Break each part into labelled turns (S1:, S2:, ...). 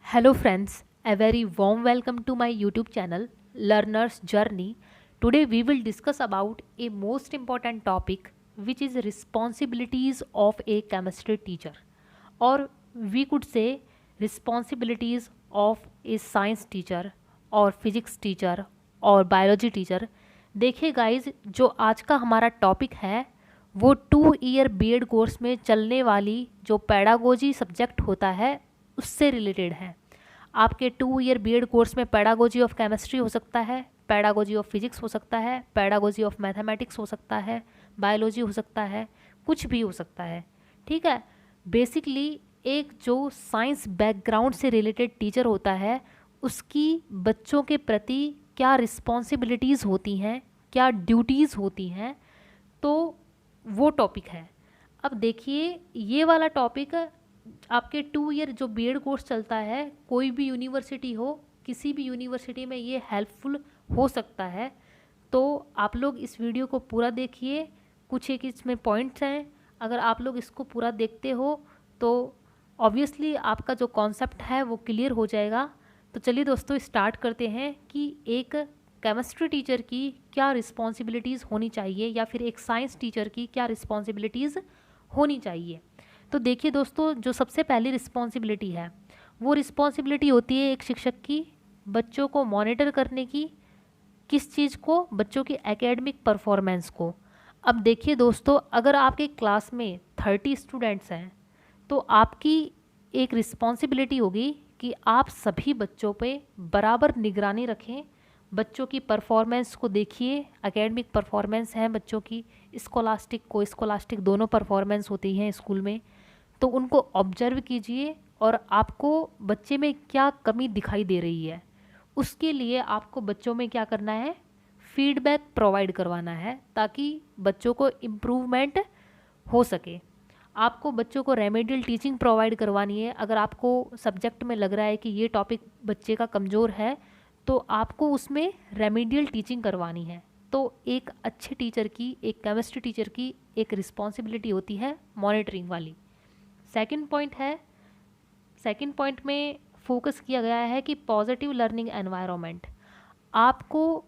S1: Hello friends, a very warm welcome to my YouTube channel Learner's Journey. Today we will discuss about a most important topic which is responsibilities of a chemistry teacher, or we could say responsibilities of a science teacher और physics teacher और biology teacher. देखिए guys, जो आज का हमारा topic है वो 2 year BEd course में चलने वाली जो पेडागोजी सब्जेक्ट होता है उससे रिलेटेड है। आपके 2 ईयर बीएड कोर्स में पेडागोजी ऑफ केमिस्ट्री हो सकता है, पेडागोजी ऑफ फिजिक्स हो सकता है, पेडागोजी ऑफ मैथमेटिक्स हो सकता है, बायोलॉजी हो सकता है, कुछ भी हो सकता है। ठीक है। बेसिकली एक जो साइंस बैकग्राउंड से रिलेटेड टीचर होता है उसकी बच्चों के प्रति क्या रिस्पॉन्सिबिलिटीज़ होती हैं, क्या ड्यूटीज़ होती हैं, तो वो टॉपिक है। अब देखिए, ये वाला टॉपिक आपके 2 ईयर जो बीएड कोर्स चलता है, कोई भी यूनिवर्सिटी हो, किसी भी यूनिवर्सिटी में ये हेल्पफुल हो सकता है। तो आप लोग इस वीडियो को पूरा देखिए, कुछ एक इसमें पॉइंट्स हैं। अगर आप लोग इसको पूरा देखते हो तो ऑब्वियसली आपका जो कॉन्सेप्ट है वो क्लियर हो जाएगा। तो चलिए दोस्तों, स्टार्ट करते हैं कि एक केमिस्ट्री टीचर की क्या रिस्पॉन्सिबिलिटीज़ होनी चाहिए या फिर एक साइंस टीचर की क्या रिस्पॉन्सिबिलिटीज़ होनी चाहिए। तो देखिए दोस्तों, जो सबसे पहली रिस्पॉन्सिबिलिटी है वो रिस्पॉन्सिबिलिटी होती है एक शिक्षक की बच्चों को मॉनिटर करने की। किस चीज़ को? बच्चों की एकेडमिक परफॉर्मेंस को। अब देखिए दोस्तों, अगर आपके क्लास में 30 स्टूडेंट्स हैं तो आपकी एक रिस्पॉन्सिबिलिटी होगी कि आप सभी बच्चों पे बराबर निगरानी रखें। बच्चों की परफॉर्मेंस को देखिए, एकेडमिक परफॉर्मेंस है बच्चों की, स्कॉलास्टिक को स्कॉलास्टिक दोनों परफॉर्मेंस होती हैं स्कूल में, तो उनको ऑब्जर्व कीजिए और आपको बच्चे में क्या कमी दिखाई दे रही है उसके लिए आपको बच्चों में क्या करना है, फीडबैक प्रोवाइड करवाना है ताकि बच्चों को इम्प्रूवमेंट हो सके। आपको बच्चों को रेमेडियल टीचिंग प्रोवाइड करवानी है। अगर आपको सब्जेक्ट में लग रहा है कि ये टॉपिक बच्चे का कमज़ोर है तो आपको उसमें रेमेडियल टीचिंग करवानी है। तो एक अच्छे टीचर की, एक केमिस्ट्री टीचर की एक रिस्पॉन्सिबिलिटी होती है मॉनिटरिंग वाली। सेकंड पॉइंट में फोकस किया गया है कि पॉजिटिव लर्निंग एनवायरनमेंट। आपको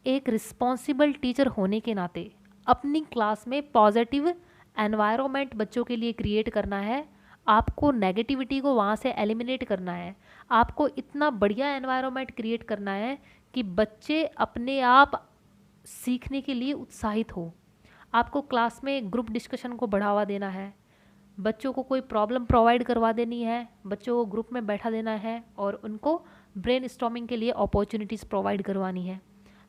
S1: एक रिस्पॉन्सिबल टीचर होने के नाते अपनी क्लास में पॉजिटिव एनवायरनमेंट बच्चों के लिए क्रिएट करना है। आपको नेगेटिविटी को वहाँ से एलिमिनेट करना है। आपको इतना बढ़िया एनवायरनमेंट क्रिएट करना है कि बच्चे अपने आप सीखने के लिए उत्साहित हो। आपको क्लास में ग्रुप डिस्कशन को बढ़ावा देना है, बच्चों को कोई प्रॉब्लम प्रोवाइड करवा देनी है, बच्चों को ग्रुप में बैठा देना है और उनको ब्रेन स्टॉर्मिंग के लिए अपॉर्चुनिटीज़ प्रोवाइड करवानी है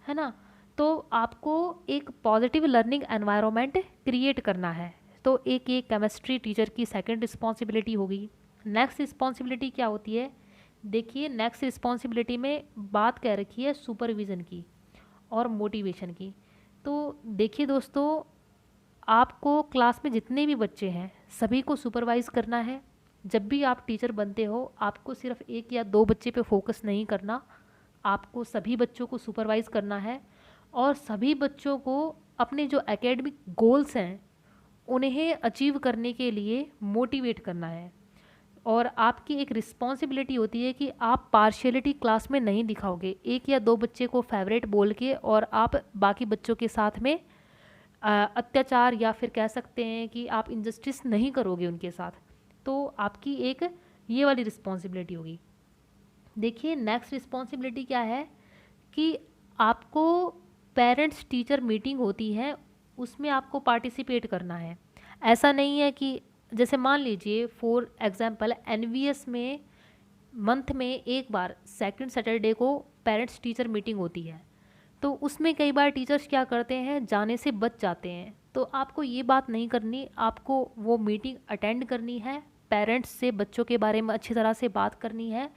S1: ना। तो आपको एक पॉजिटिव लर्निंग एनवायरनमेंट क्रिएट करना है। तो एक केमिस्ट्री टीचर की सेकंड रिस्पॉन्सिबिलिटी होगी। नेक्स्ट रिस्पॉन्सिबिलिटी क्या होती है? देखिए, नेक्स्ट रिस्पॉन्सिबिलिटी में बात कह रखी है सुपरविज़न की और मोटिवेशन की। तो देखिए दोस्तों, आपको क्लास में जितने भी बच्चे हैं सभी को सुपरवाइज़ करना है। जब भी आप टीचर बनते हो आपको सिर्फ 1 या 2 बच्चे पे फोकस नहीं करना, आपको सभी बच्चों को सुपरवाइज़ करना है और सभी बच्चों को अपने जो एकेडमिक गोल्स हैं उन्हें अचीव करने के लिए मोटिवेट करना है। और आपकी एक रिस्पॉन्सिबिलिटी होती है कि आप पार्शियलिटी क्लास में नहीं दिखाओगे। 1 या 2 बच्चे को फेवरेट बोल के और आप बाकी बच्चों के साथ में अत्याचार या फिर कह सकते हैं कि आप इनजस्टिस नहीं करोगे उनके साथ। तो आपकी एक ये वाली रिस्पॉन्सिबिलिटी होगी। देखिए, नेक्स्ट रिस्पॉन्सिबिलिटी क्या है कि आपको पेरेंट्स टीचर मीटिंग होती है उसमें आपको पार्टिसिपेट करना है। ऐसा नहीं है कि जैसे मान लीजिए फॉर एग्जांपल एनवीएस में मंथ में एक बार सेकंड सैटरडे को पेरेंट्स टीचर मीटिंग होती है, तो उसमें कई बार टीचर्स क्या करते हैं, जाने से बच जाते हैं। तो आपको ये बात नहीं करनी, आपको वो मीटिंग अटेंड करनी है, पेरेंट्स से बच्चों के बारे में अच्छी तरह से बात करनी है,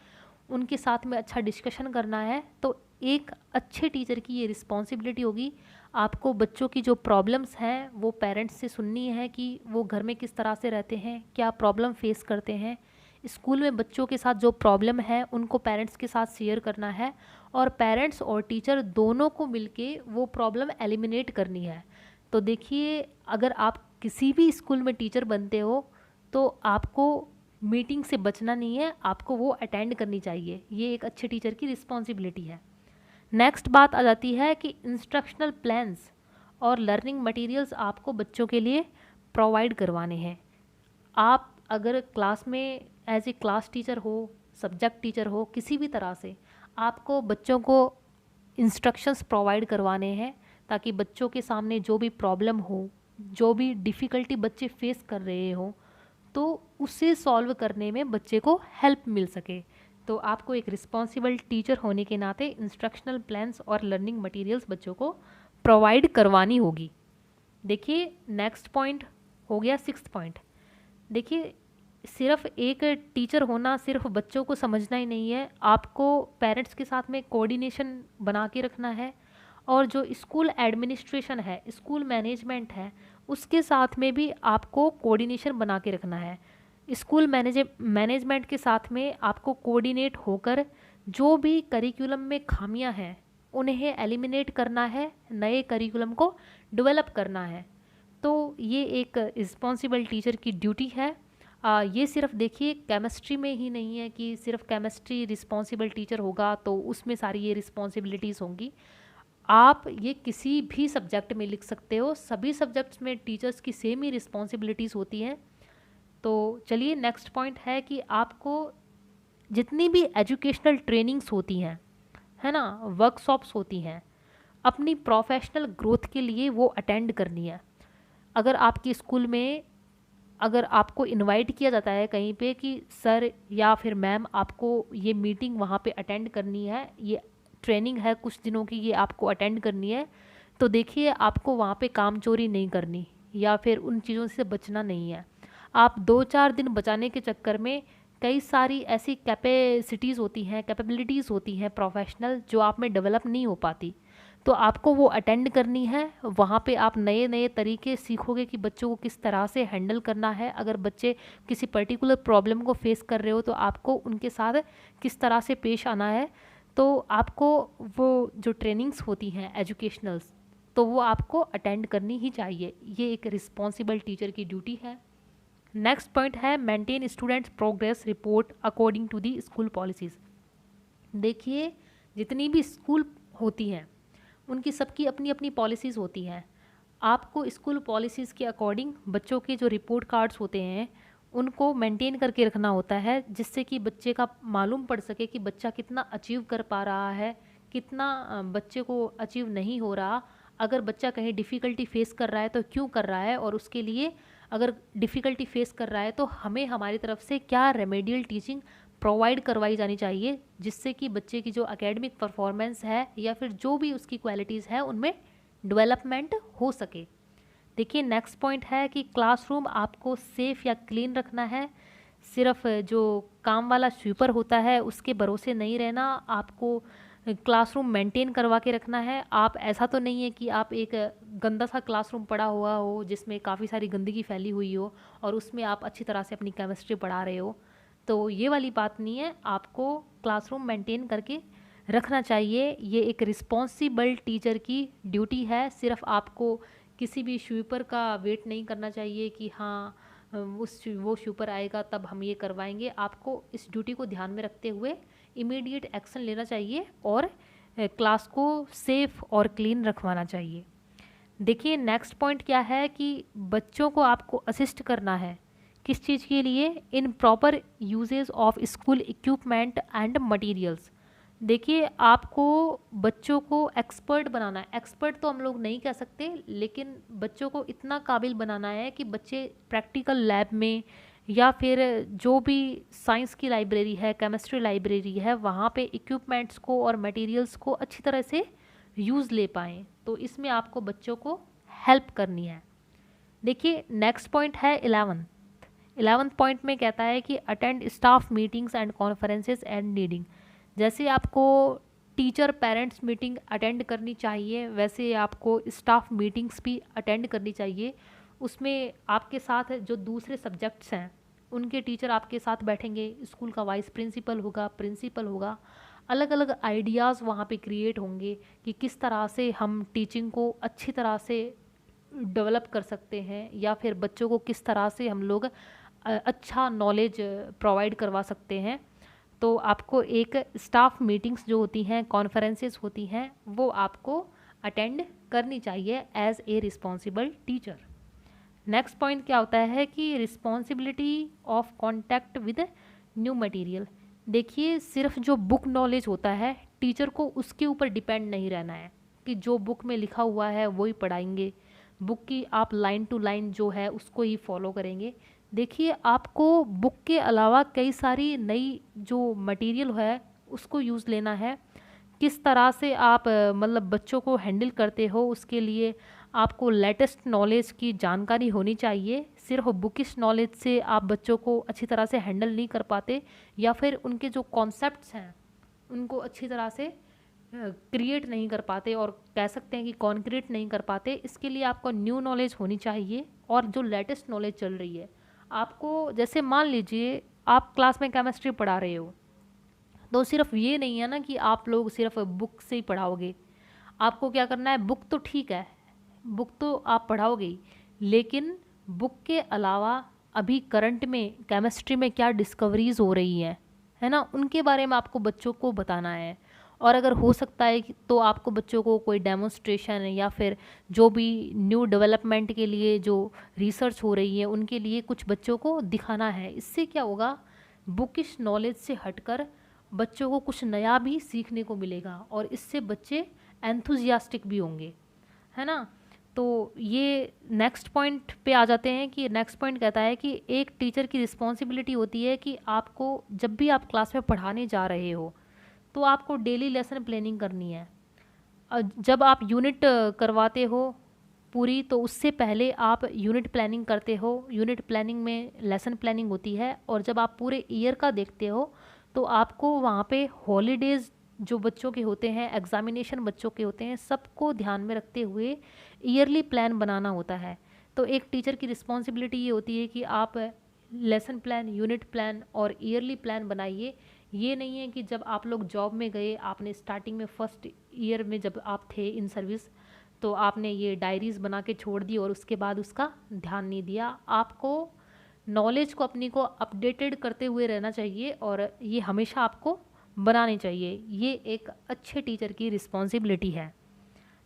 S1: उनके साथ में अच्छा डिस्कशन करना है। तो एक अच्छे टीचर की ये रिस्पॉन्सिबिलिटी होगी। आपको बच्चों की जो प्रॉब्लम्स हैं वो पेरेंट्स से सुननी है कि वो घर में किस तरह से रहते हैं, क्या प्रॉब्लम फेस करते हैं। स्कूल में बच्चों के साथ जो प्रॉब्लम है उनको पेरेंट्स के साथ शेयर करना है और पेरेंट्स और टीचर दोनों को मिलके वो प्रॉब्लम एलिमिनेट करनी है। तो देखिए, अगर आप किसी भी स्कूल में टीचर बनते हो तो आपको मीटिंग से बचना नहीं है, आपको वो अटेंड करनी चाहिए। ये एक अच्छे टीचर की रिस्पॉन्सिबिलिटी है। नेक्स्ट बात आ जाती है कि इंस्ट्रक्शनल प्लान्स और लर्निंग मटेरियल्स आपको बच्चों के लिए प्रोवाइड करवाने हैं। आप अगर क्लास में एज ए क्लास टीचर हो, सब्जेक्ट टीचर हो, किसी भी तरह से आपको बच्चों को इंस्ट्रक्शंस प्रोवाइड करवाने हैं, ताकि बच्चों के सामने जो भी प्रॉब्लम हो, जो भी डिफ़िकल्टी बच्चे फेस कर रहे हो, तो उसे सॉल्व करने में बच्चे को हेल्प मिल सके। तो आपको एक रिस्पॉन्सिबल टीचर होने के नाते इंस्ट्रक्शनल प्लान्स और लर्निंग मटेरियल्स बच्चों को प्रोवाइड करवानी होगी। देखिए नेक्स्ट पॉइंट हो गया, सिक्स्थ पॉइंट। देखिए सिर्फ एक टीचर होना सिर्फ बच्चों को समझना ही नहीं है, आपको पेरेंट्स के साथ में कोऑर्डिनेशन बना के रखना है, और जो स्कूल एडमिनिस्ट्रेशन है, स्कूल मैनेजमेंट है, उसके साथ में भी आपको कोऑर्डिनेशन बना के रखना है। स्कूल मैनेजमेंट के साथ में आपको कोऑर्डिनेट होकर जो भी करिकुलम में खामियां हैं उन्हें एलिमिनेट करना है, नए करिकुलम को डेवलप करना है। तो ये एक रिस्पॉन्सिबल टीचर की ड्यूटी है। ये सिर्फ देखिए केमिस्ट्री में ही नहीं है कि सिर्फ केमिस्ट्री रिस्पॉन्सिबल टीचर होगा तो उसमें सारी ये रिस्पॉन्सिबिलिटीज़ होंगी। आप ये किसी भी सब्जेक्ट में लिख सकते हो, सभी सब्जेक्ट्स में टीचर्स की सेम ही रिस्पॉन्सिबिलिटीज़ होती हैं। तो चलिए नेक्स्ट पॉइंट है कि आपको जितनी भी एजुकेशनल ट्रेनिंग्स होती हैं, है ना, वर्कशॉप्स होती हैं, अपनी प्रोफेशनल ग्रोथ के लिए वो अटेंड करनी है। अगर आपके स्कूल में अगर आपको इनवाइट किया जाता है कहीं पे कि सर या फिर मैम आपको ये मीटिंग वहाँ पे अटेंड करनी है, ये ट्रेनिंग है कुछ दिनों की, ये आपको अटेंड करनी है, तो देखिए आपको वहाँ पे काम चोरी नहीं करनी या फिर उन चीज़ों से बचना नहीं है। आप 2-4 दिन बचाने के चक्कर में कई सारी ऐसी कैपेसिटीज़ होती हैं, कैपेबिलिटीज़ होती हैं प्रोफेशनल, जो आप में डेवलप नहीं हो पाती, तो आपको वो अटेंड करनी है। वहाँ पे आप नए नए तरीके सीखोगे कि बच्चों को किस तरह से हैंडल करना है। अगर बच्चे किसी पर्टिकुलर प्रॉब्लम को फेस कर रहे हो तो आपको उनके साथ किस तरह से पेश आना है। तो आपको वो जो ट्रेनिंग्स होती हैं एजुकेशनल्स, तो वो आपको अटेंड करनी ही चाहिए। ये एक रिस्पॉन्सिबल टीचर की ड्यूटी है। नेक्स्ट पॉइंट है maintain students progress report according to the school policies. देखिए जितनी भी स्कूल होती हैं उनकी सबकी अपनी अपनी पॉलिसीज़ होती हैं। आपको स्कूल पॉलिसीज़ के अकॉर्डिंग बच्चों के जो रिपोर्ट कार्ड्स होते हैं उनको मेंटेन करके रखना होता है, जिससे कि बच्चे का मालूम पड़ सके कि बच्चा कितना अचीव कर पा रहा है, कितना बच्चे को अचीव नहीं हो रहा। अगर बच्चा कहीं डिफ़िकल्टी फेस कर रहा है तो क्यों कर रहा है, और उसके लिए अगर डिफ़िकल्टी फेस कर रहा है तो हमें हमारी तरफ से क्या रेमेडियल टीचिंग प्रोवाइड करवाई जानी चाहिए, जिससे कि बच्चे की जो एकेडमिक परफॉर्मेंस है या फिर जो भी उसकी क्वालिटीज़ है उनमें डेवलपमेंट हो सके। देखिए नेक्स्ट पॉइंट है कि क्लासरूम आपको सेफ़ या क्लीन रखना है। सिर्फ जो काम वाला स्वीपर होता है उसके भरोसे नहीं रहना, आपको क्लासरूम मेंटेन करवा के रखना है। आप ऐसा तो नहीं है कि आप एक गंदा सा क्लासरूम पड़ा हुआ हो जिसमें काफ़ी सारी गंदगी फैली हुई हो और उसमें आप अच्छी तरह से अपनी केमिस्ट्री पढ़ा रहे हो, तो ये वाली बात नहीं है। आपको क्लासरूम मेंटेन करके रखना चाहिए। ये एक रिस्पॉन्सिबल टीचर की ड्यूटी है। सिर्फ आपको किसी भी स्वीपर का वेट नहीं करना चाहिए कि हाँ वो स्वीपर आएगा तब हम ये करवाएंगे। आपको इस ड्यूटी को ध्यान में रखते हुए इमीडिएट एक्शन लेना चाहिए और क्लास को सेफ़ और क्लीन रखवाना चाहिए। देखिए नेक्स्ट पॉइंट क्या है कि बच्चों को आपको असिस्ट करना है। किस चीज़ के लिए? In proper uses of school equipment and materials. देखिए आपको बच्चों को एक्सपर्ट बनाना है। एक्सपर्ट तो हम लोग नहीं कह सकते, लेकिन बच्चों को इतना काबिल बनाना है कि बच्चे प्रैक्टिकल लैब में या फिर जो भी साइंस की लाइब्रेरी है, केमिस्ट्री लाइब्रेरी है, वहाँ पे इक्विपमेंट्स को और मटेरियल्स को अच्छी तरह से यूज़ ले पाएँ। तो इसमें आपको बच्चों को हेल्प करनी है। देखिए नेक्स्ट पॉइंट है 11th पॉइंट में कहता है कि attend staff meetings and conferences and needing. जैसे आपको टीचर पेरेंट्स मीटिंग अटेंड करनी चाहिए, वैसे आपको स्टाफ मीटिंग्स भी अटेंड करनी चाहिए। उसमें आपके साथ जो दूसरे सब्जेक्ट्स हैं उनके टीचर आपके साथ बैठेंगे, स्कूल का वाइस प्रिंसिपल होगा, प्रिंसिपल होगा, अलग अलग आइडियाज़ वहाँ पे क्रिएट होंगे कि किस तरह से हम टीचिंग को अच्छी तरह से डेवलप कर सकते हैं, या फिर बच्चों को किस तरह से हम लोग अच्छा नॉलेज प्रोवाइड करवा सकते हैं। तो आपको एक स्टाफ मीटिंग्स जो होती हैं, कॉन्फ्रेंसेस होती हैं, वो आपको अटेंड करनी चाहिए as a responsible teacher. Next point क्या होता है कि responsibility of contact with new material. देखिए, सिर्फ जो बुक नॉलेज होता है, टीचर को उसके ऊपर डिपेंड नहीं रहना है कि जो बुक में लिखा हुआ है वही पढ़ाएंगे, बुक की आप लाइन टू लाइन जो है उसको ही फॉलो करेंगे। देखिए, आपको बुक के अलावा कई सारी नई जो मटेरियल है उसको यूज़ लेना है। किस तरह से आप मतलब बच्चों को हैंडल करते हो, उसके लिए आपको लेटेस्ट नॉलेज की जानकारी होनी चाहिए। सिर्फ बुकिश नॉलेज से आप बच्चों को अच्छी तरह से हैंडल नहीं कर पाते, या फिर उनके जो कॉन्सेप्ट्स हैं उनको अच्छी तरह से क्रिएट नहीं कर पाते, और कह सकते हैं कि कॉन्क्रीट नहीं कर पाते। इसके लिए आपको न्यू नॉलेज होनी चाहिए और जो लेटेस्ट नॉलेज चल रही है आपको, जैसे मान लीजिए आप क्लास में केमिस्ट्री पढ़ा रहे हो, तो सिर्फ ये नहीं है ना कि आप लोग सिर्फ बुक से ही पढ़ाओगे। आपको क्या करना है, बुक तो ठीक है, बुक तो आप पढ़ाओगे ही, लेकिन बुक के अलावा अभी करंट में केमिस्ट्री में क्या डिस्कवरीज हो रही हैं, है ना, उनके बारे में आपको बच्चों को बताना है। और अगर हो सकता है तो आपको बच्चों को कोई डेमोन्स्ट्रेशन या फिर जो भी न्यू डेवलपमेंट के लिए जो रिसर्च हो रही है उनके लिए कुछ बच्चों को दिखाना है। इससे क्या होगा, बुकिश नॉलेज से हटकर बच्चों को कुछ नया भी सीखने को मिलेगा और इससे बच्चे एंथुजियास्टिक भी होंगे, है ना। तो ये नेक्स्ट पॉइंट पे आ जाते हैं कि नेक्स्ट पॉइंट कहता है कि एक टीचर की रिस्पॉन्सिबिलिटी होती है कि आपको जब भी आप क्लास में पढ़ाने जा रहे हो तो आपको डेली लेसन प्लानिंग करनी है। जब आप यूनिट करवाते हो पूरी, तो उससे पहले आप यूनिट प्लानिंग करते हो। यूनिट प्लानिंग में लेसन प्लानिंग होती है, और जब आप पूरे ईयर का देखते हो तो आपको वहाँ पे हॉलीडेज़ जो बच्चों के होते हैं, एग्जामिनेशन बच्चों के होते हैं, सबको ध्यान में रखते हुए ईयरली प्लान बनाना होता है। तो एक टीचर की रिस्पॉन्सिबिलिटी ये होती है कि आप लेसन प्लान, यूनिट प्लान और ईयरली प्लान बनाइए। ये नहीं है कि जब आप लोग जॉब में गए, आपने स्टार्टिंग में फर्स्ट ईयर में जब आप थे इन सर्विस, तो आपने ये डायरीज़ बना के छोड़ दी और उसके बाद उसका ध्यान नहीं दिया। आपको नॉलेज को अपनी को अपडेटेड करते हुए रहना चाहिए और ये हमेशा आपको बनानी चाहिए। ये एक अच्छे टीचर की रिस्पॉन्सिबिलिटी है।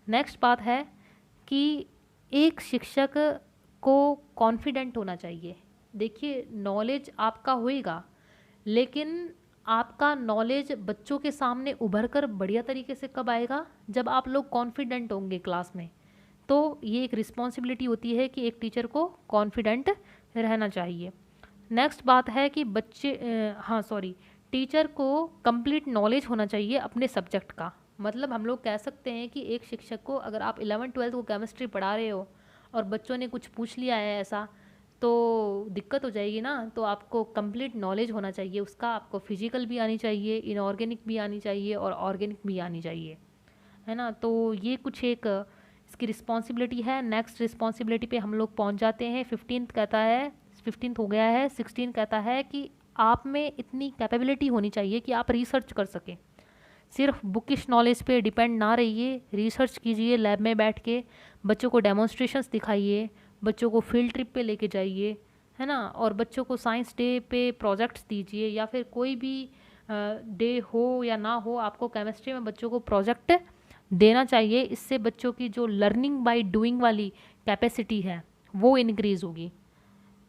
S1: नेक्स्ट बात है कि एक शिक्षक को कॉन्फिडेंट होना चाहिए। देखिए, नॉलेज आपका होएगा, लेकिन आपका नॉलेज बच्चों के सामने उभर कर बढ़िया तरीके से कब आएगा, जब आप लोग कॉन्फिडेंट होंगे क्लास में। तो ये एक रिस्पॉन्सिबिलिटी होती है कि एक टीचर को कॉन्फिडेंट रहना चाहिए। नेक्स्ट बात है कि टीचर को कंप्लीट नॉलेज होना चाहिए अपने सब्जेक्ट का। मतलब हम लोग कह सकते हैं कि एक शिक्षक को, अगर आप 11th-12th को केमिस्ट्री पढ़ा रहे हो और बच्चों ने कुछ पूछ लिया है ऐसा, तो दिक्कत हो जाएगी ना। तो आपको कंप्लीट नॉलेज होना चाहिए उसका। आपको फिजिकल भी आनी चाहिए, इनऑर्गेनिक भी आनी चाहिए और ऑर्गेनिक भी आनी चाहिए, है ना। तो ये कुछ एक इसकी रिस्पॉन्सिबिलिटी है। नेक्स्ट रिस्पॉन्सिबिलिटी पे हम लोग पहुंच जाते हैं। 15th कहता है, 15th हो गया है, 16 कहता है कि आप में इतनी कैपेबिलिटी होनी चाहिए कि आप रिसर्च कर सकें। सिर्फ बुकिश नॉलेज पे डिपेंड ना रहिए, रिसर्च कीजिए लैब में बैठ के, बच्चों को डेमोन्स्ट्रेशंस दिखाइए, बच्चों को फील्ड ट्रिप पे लेके जाइए, है ना। और बच्चों को साइंस डे पे प्रोजेक्ट्स दीजिए, या फिर कोई भी डे हो या ना हो, आपको केमिस्ट्री में बच्चों को प्रोजेक्ट देना चाहिए। इससे बच्चों की जो लर्निंग बाय डूइंग वाली कैपेसिटी है वो इनक्रीज़ होगी।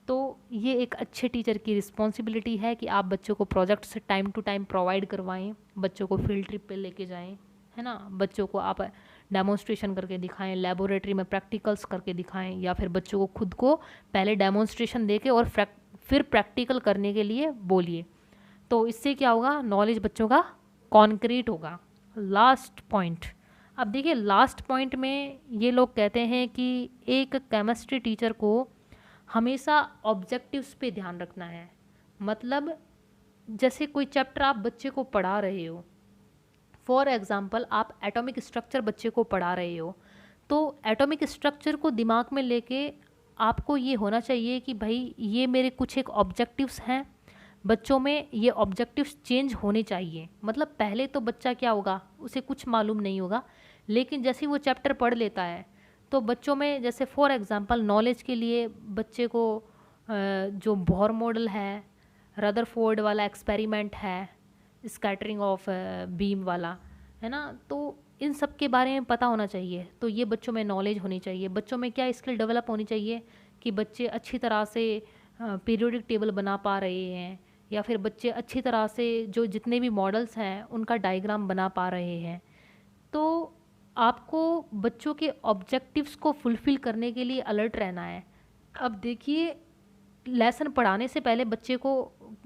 S1: तो ये एक अच्छे टीचर की रिस्पॉन्सिबिलिटी है कि आप बच्चों को projects time to time provide करवाएं, बच्चों को फील्ड ट्रिप पे लेके जाएं, है ना। बच्चों को आप डेमोन्स्ट्रेशन करके दिखाएं, लेबोरेटरी में प्रैक्टिकल्स करके दिखाएं, या फिर बच्चों को खुद को पहले डेमोन्स्ट्रेशन देके और फिर प्रैक्टिकल करने के लिए बोलिए। तो इससे क्या होगा, नॉलेज बच्चों का कॉन्क्रीट होगा। लास्ट पॉइंट, अब देखिए लास्ट पॉइंट में ये लोग कहते हैं कि एक केमिस्ट्री टीचर को हमेशा ऑब्जेक्टिव्स पे ध्यान रखना है। मतलब जैसे कोई चैप्टर आप बच्चे को पढ़ा रहे हो, फॉर एग्जांपल आप एटॉमिक स्ट्रक्चर बच्चे को पढ़ा रहे हो, तो एटॉमिक स्ट्रक्चर को दिमाग में लेके आपको ये होना चाहिए कि भाई ये मेरे कुछ एक ऑब्जेक्टिव्स हैं, बच्चों में ये ऑब्जेक्टिव्स चेंज होने चाहिए। मतलब पहले तो बच्चा क्या होगा, उसे कुछ मालूम नहीं होगा, लेकिन जैसे वो चैप्टर पढ़ लेता है तो बच्चों में, जैसे फॉर एग्जांपल नॉलेज के लिए बच्चे को जो बोर मॉडल है, रदरफोर्ड वाला एक्सपेरिमेंट है, स्कैटरिंग ऑफ बीम वाला, है ना। तो इन सब के बारे में पता होना चाहिए। तो ये बच्चों में नॉलेज होनी चाहिए। बच्चों में क्या स्किल डेवलप होनी चाहिए कि बच्चे अच्छी तरह से पीरियोडिक टेबल बना पा रहे हैं, या फिर बच्चे अच्छी तरह से जो जितने भी मॉडल्स हैं उनका डायग्राम बना पा रहे हैं। तो आपको बच्चों के ऑब्जेक्टिव्स को फुलफ़िल करने के लिए अलर्ट रहना है। अब देखिए, लेसन पढ़ाने से पहले बच्चे को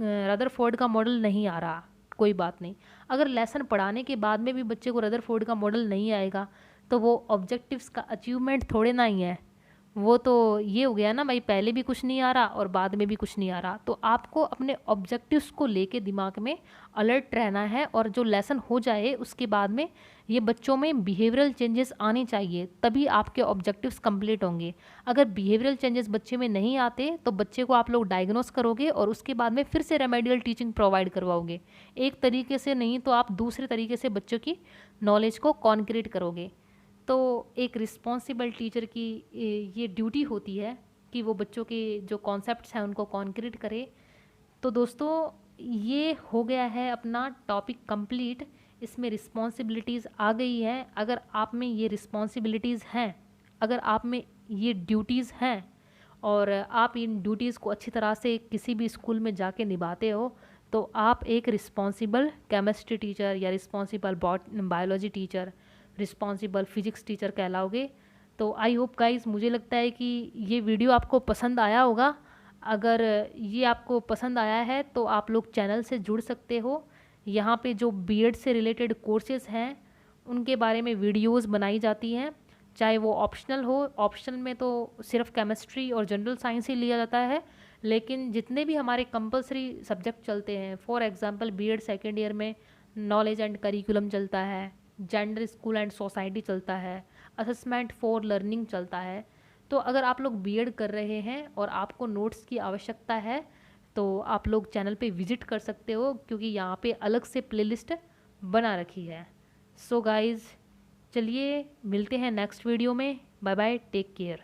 S1: रदरफोर्ड का मॉडल नहीं आ रहा, कोई बात नहीं। अगर लेसन पढ़ाने के बाद में भी बच्चे को रदरफोर्ड का मॉडल नहीं आएगा तो वो ऑब्जेक्टिव्स का अचीवमेंट थोड़े ना ही है। वो तो ये हो गया ना भाई, पहले भी कुछ नहीं आ रहा और बाद में भी कुछ नहीं आ रहा। तो आपको अपने ऑब्जेक्टिव्स को लेके दिमाग में अलर्ट रहना है, और जो लेसन हो जाए उसके बाद में ये बच्चों में बिहेवियरल चेंजेस आने चाहिए, तभी आपके ऑब्जेक्टिव्स कंप्लीट होंगे। अगर बिहेवियरल चेंजेस बच्चे में नहीं आते तो बच्चे को आप लोग डायग्नोस करोगे और उसके बाद में फिर से रेमेडियल टीचिंग प्रोवाइड करवाओगे। एक तरीके से नहीं तो आप दूसरे तरीके से बच्चों की नॉलेज को कॉन्क्रीट करोगे। तो एक रिस्पॉन्सिबल टीचर की ये ड्यूटी होती है कि वो बच्चों के जो कॉन्सेप्ट्स हैं उनको कॉन्क्रीट करे। तो दोस्तों, ये हो गया है अपना टॉपिक कंप्लीट। इसमें रिस्पॉन्सिबिलिटीज़ आ गई हैं। अगर आप में ये रिस्पॉन्सिबिलिटीज़ हैं, अगर आप में ये ड्यूटीज़ हैं और आप इन ड्यूटीज़ को अच्छी तरह से किसी भी स्कूल में जाके निभाते हो, तो आप एक रिस्पॉन्सिबल केमिस्ट्री टीचर या responsible biology teacher, responsible physics teacher कहलाओगे। तो आई होप गाइस, मुझे लगता है कि ये वीडियो आपको पसंद आया होगा। अगर ये आपको पसंद आया है तो आप लोग चैनल से जुड़ सकते हो। यहाँ पे जो बीएड से रिलेटेड कोर्सेज़ हैं उनके बारे में वीडियोस बनाई जाती हैं, चाहे वो ऑप्शनल हो। ऑप्शनल में तो सिर्फ केमिस्ट्री और जनरल साइंस ही लिया जाता है, लेकिन जितने भी हमारे कंपलसरी सब्जेक्ट चलते हैं, for example BEd second year में नॉलेज एंड करिकुलम चलता है, जेंडर स्कूल एंड सोसाइटी चलता है, असेसमेंट फॉर लर्निंग चलता है। तो अगर आप लोग बीएड कर रहे हैं और आपको नोट्स की आवश्यकता है तो आप लोग चैनल पे विज़िट कर सकते हो, क्योंकि यहाँ पे अलग से प्लेलिस्ट बना रखी है। सो गाइज़, चलिए मिलते हैं नेक्स्ट वीडियो में। Bye bye, take care.